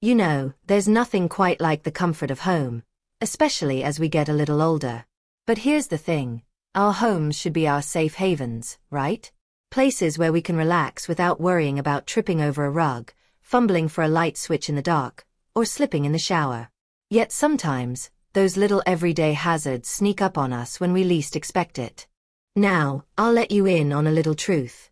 You know, there's nothing quite like the comfort of home, especially as we get a little older. But here's the thing, our homes should be our safe havens, right? Places where we can relax without worrying about tripping over a rug, fumbling for a light switch in the dark, or slipping in the shower. Yet sometimes, those little everyday hazards sneak up on us when we least expect it. Now, I'll let you in on a little truth.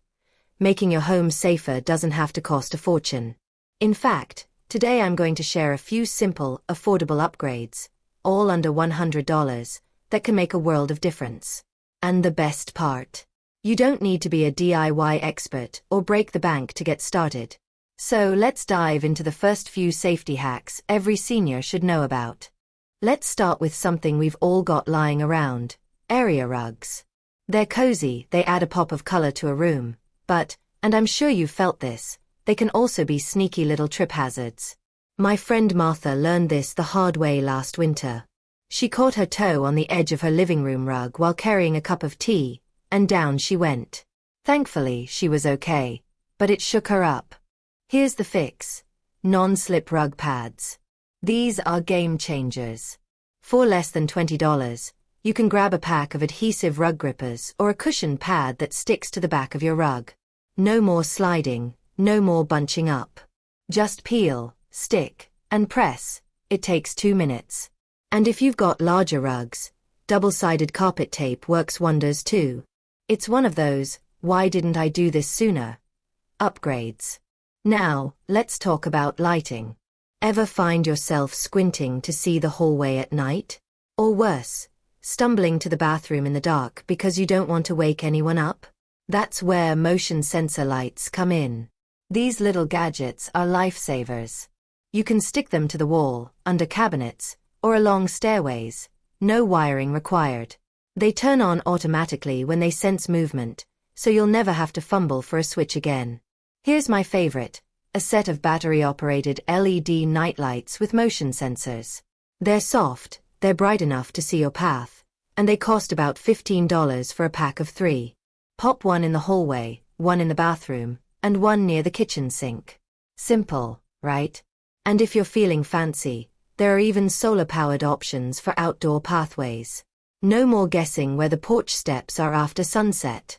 Making your home safer doesn't have to cost a fortune. In fact, today I'm going to share a few simple, affordable upgrades, all under $100, that can make a world of difference. And the best part, you don't need to be a DIY expert or break the bank to get started. So let's dive into the first few safety hacks every senior should know about. Let's start with something we've all got lying around, area rugs. They're cozy, they add a pop of color to a room, but, and I'm sure you've felt this, they can also be sneaky little trip hazards. My friend Martha learned this the hard way last winter. She caught her toe on the edge of her living room rug while carrying a cup of tea, and down she went. Thankfully, she was okay, but it shook her up. Here's the fix. Non-slip rug pads. These are game changers. For less than $20, you can grab a pack of adhesive rug grippers or a cushioned pad that sticks to the back of your rug. No more sliding, no more bunching up. Just peel, stick, and press. It takes 2 minutes. And if you've got larger rugs, double-sided carpet tape works wonders too. It's one of those, why didn't I do this sooner? Upgrades. Now, let's talk about lighting. Ever find yourself squinting to see the hallway at night? Or worse, stumbling to the bathroom in the dark because you don't want to wake anyone up? That's where motion sensor lights come in. These little gadgets are lifesavers. You can stick them to the wall, under cabinets, or along stairways, no wiring required. They turn on automatically when they sense movement, so you'll never have to fumble for a switch again. Here's my favorite, a set of battery-operated LED nightlights with motion sensors. They're soft, they're bright enough to see your path, and they cost about $15 for a pack of 3. Pop one in the hallway, one in the bathroom, and one near the kitchen sink. Simple, right? And if you're feeling fancy, there are even solar-powered options for outdoor pathways. No more guessing where the porch steps are after sunset.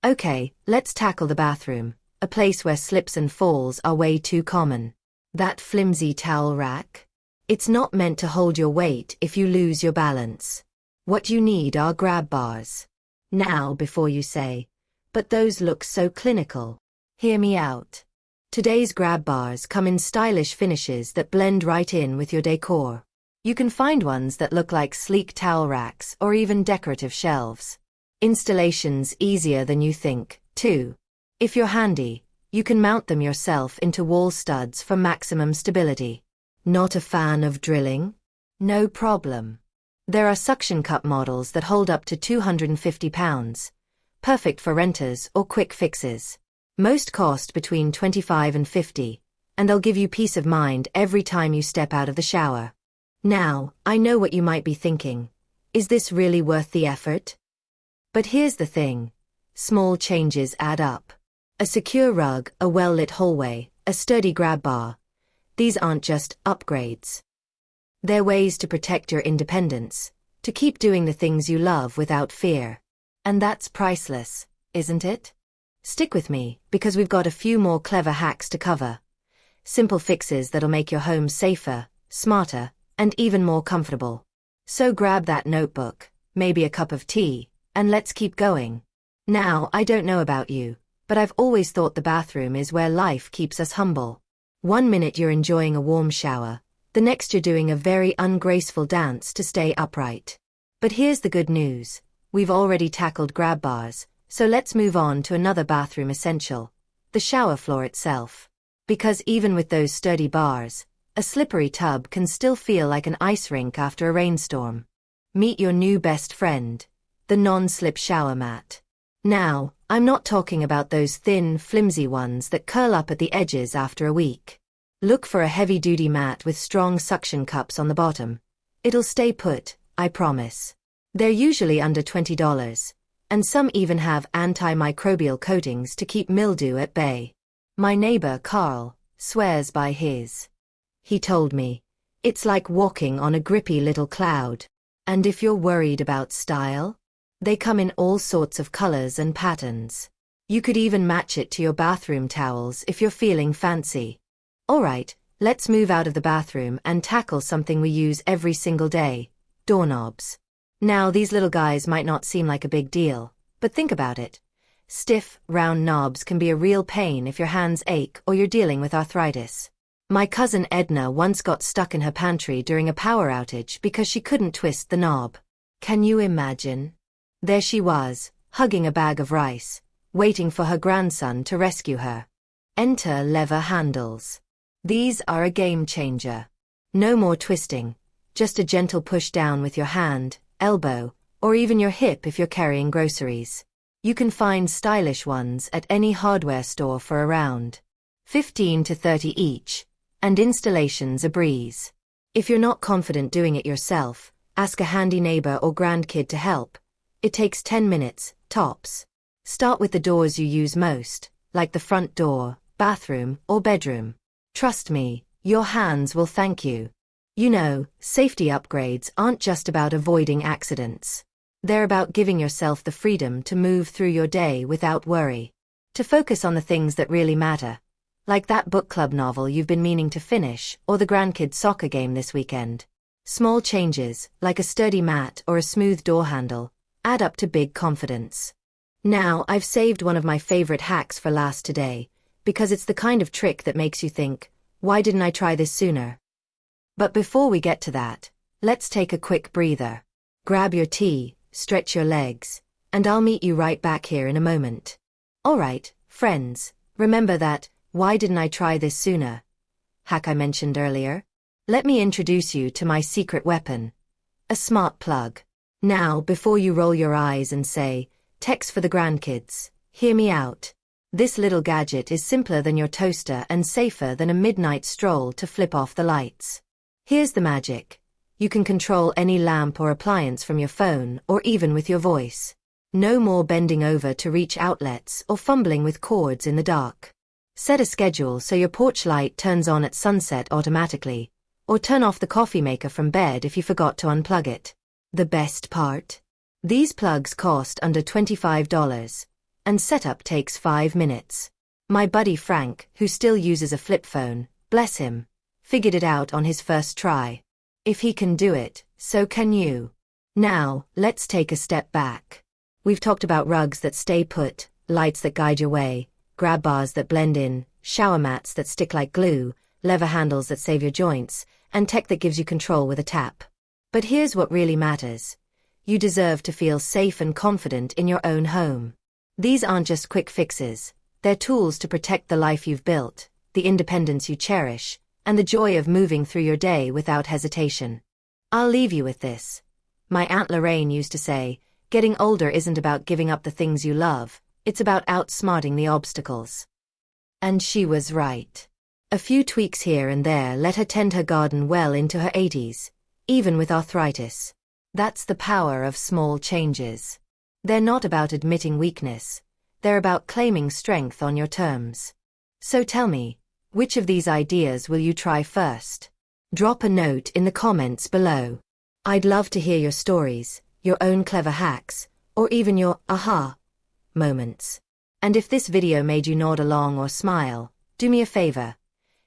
Okay, let's tackle the bathroom, a place where slips and falls are way too common. That flimsy towel rack? It's not meant to hold your weight if you lose your balance. What you need are grab bars. Now, before you say, but those look so clinical. Hear me out. Today's grab bars come in stylish finishes that blend right in with your decor. You can find ones that look like sleek towel racks or even decorative shelves. Installation's easier than you think, too. If you're handy, you can mount them yourself into wall studs for maximum stability. Not a fan of drilling? No problem. There are suction cup models that hold up to 250 pounds. Perfect for renters or quick fixes. Most cost between $25 and $50, and they'll give you peace of mind every time you step out of the shower. Now, I know what you might be thinking. Is this really worth the effort? But here's the thing. Small changes add up. A secure rug, a well-lit hallway, a sturdy grab bar. These aren't just upgrades. They're ways to protect your independence, to keep doing the things you love without fear. And that's priceless, isn't it? Stick with me, because we've got a few more clever hacks to cover. Simple fixes that'll make your home safer, smarter, and even more comfortable. So grab that notebook, maybe a cup of tea, and let's keep going. Now, I don't know about you, but I've always thought the bathroom is where life keeps us humble. 1 minute you're enjoying a warm shower, the next you're doing a very ungraceful dance to stay upright. But here's the good news. We've already tackled grab bars, so let's move on to another bathroom essential, the shower floor itself. Because even with those sturdy bars, a slippery tub can still feel like an ice rink after a rainstorm. Meet your new best friend, the non-slip shower mat. Now, I'm not talking about those thin, flimsy ones that curl up at the edges after a week. Look for a heavy-duty mat with strong suction cups on the bottom. It'll stay put, I promise. They're usually under $20, and some even have antimicrobial coatings to keep mildew at bay. My neighbor, Carl, swears by his. he told me. It's like walking on a grippy little cloud. And if you're worried about style, they come in all sorts of colors and patterns. You could even match it to your bathroom towels if you're feeling fancy. Alright, let's move out of the bathroom and tackle something we use every single day: doorknobs. Now, these little guys might not seem like a big deal, but think about it. Stiff, round knobs can be a real pain if your hands ache or you're dealing with arthritis. My cousin Edna once got stuck in her pantry during a power outage because she couldn't twist the knob. Can you imagine? There she was, hugging a bag of rice, waiting for her grandson to rescue her. Enter lever handles. These are a game changer. No more twisting, just a gentle push down with your hand, elbow, or even your hip if you're carrying groceries. You can find stylish ones at any hardware store for around $15 to $30 each, and installation's a breeze. If you're not confident doing it yourself, ask a handy neighbor or grandkid to help. It takes 10 minutes, tops. Start with the doors you use most, like the front door, bathroom, or bedroom. Trust me, your hands will thank you. You know, safety upgrades aren't just about avoiding accidents. They're about giving yourself the freedom to move through your day without worry. To focus on the things that really matter. Like that book club novel you've been meaning to finish, or the grandkids' soccer game this weekend. Small changes, like a sturdy mat or a smooth door handle, add up to big confidence. Now, I've saved one of my favorite hacks for last today, because it's the kind of trick that makes you think, why didn't I try this sooner? But before we get to that, let's take a quick breather. Grab your tea, stretch your legs, and I'll meet you right back here in a moment. Alright, friends, remember that "why didn't I try this sooner" hack I mentioned earlier? Let me introduce you to my secret weapon. A smart plug. Now, before you roll your eyes and say, "Text for the grandkids," hear me out. This little gadget is simpler than your toaster and safer than a midnight stroll to flip off the lights. Here's the magic. You can control any lamp or appliance from your phone or even with your voice. No more bending over to reach outlets or fumbling with cords in the dark. Set a schedule so your porch light turns on at sunset automatically, or turn off the coffee maker from bed if you forgot to unplug it. The best part? These plugs cost under $25, and setup takes 5 minutes. My buddy Frank, who still uses a flip phone, bless him, figured it out on his first try. If he can do it, so can you. Now, let's take a step back. We've talked about rugs that stay put, lights that guide your way, grab bars that blend in, shower mats that stick like glue, lever handles that save your joints, and tech that gives you control with a tap. But here's what really matters. You deserve to feel safe and confident in your own home. These aren't just quick fixes. They're tools to protect the life you've built, the independence you cherish, and the joy of moving through your day without hesitation. I'll leave you with this. My Aunt Lorraine used to say, getting older isn't about giving up the things you love, it's about outsmarting the obstacles. And she was right. A few tweaks here and there let her tend her garden well into her 80s, even with arthritis. That's the power of small changes. They're not about admitting weakness, they're about claiming strength on your terms. So tell me, which of these ideas will you try first? Drop a note in the comments below. I'd love to hear your stories, your own clever hacks, or even your aha moments. And if this video made you nod along or smile, do me a favor.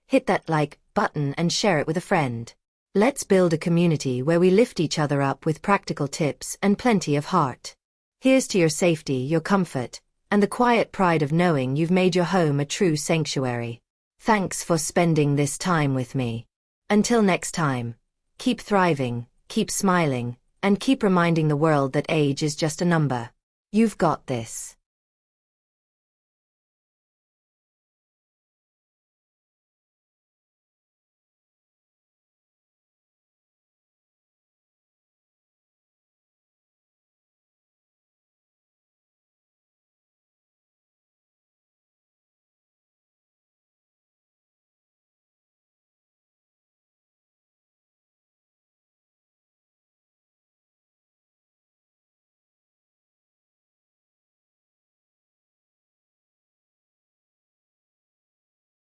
Hit that like button and share it with a friend. Let's build a community where we lift each other up with practical tips and plenty of heart. Here's to your safety, your comfort, and the quiet pride of knowing you've made your home a true sanctuary. Thanks for spending this time with me. Until next time, keep thriving, keep smiling, and keep reminding the world that age is just a number. You've got this.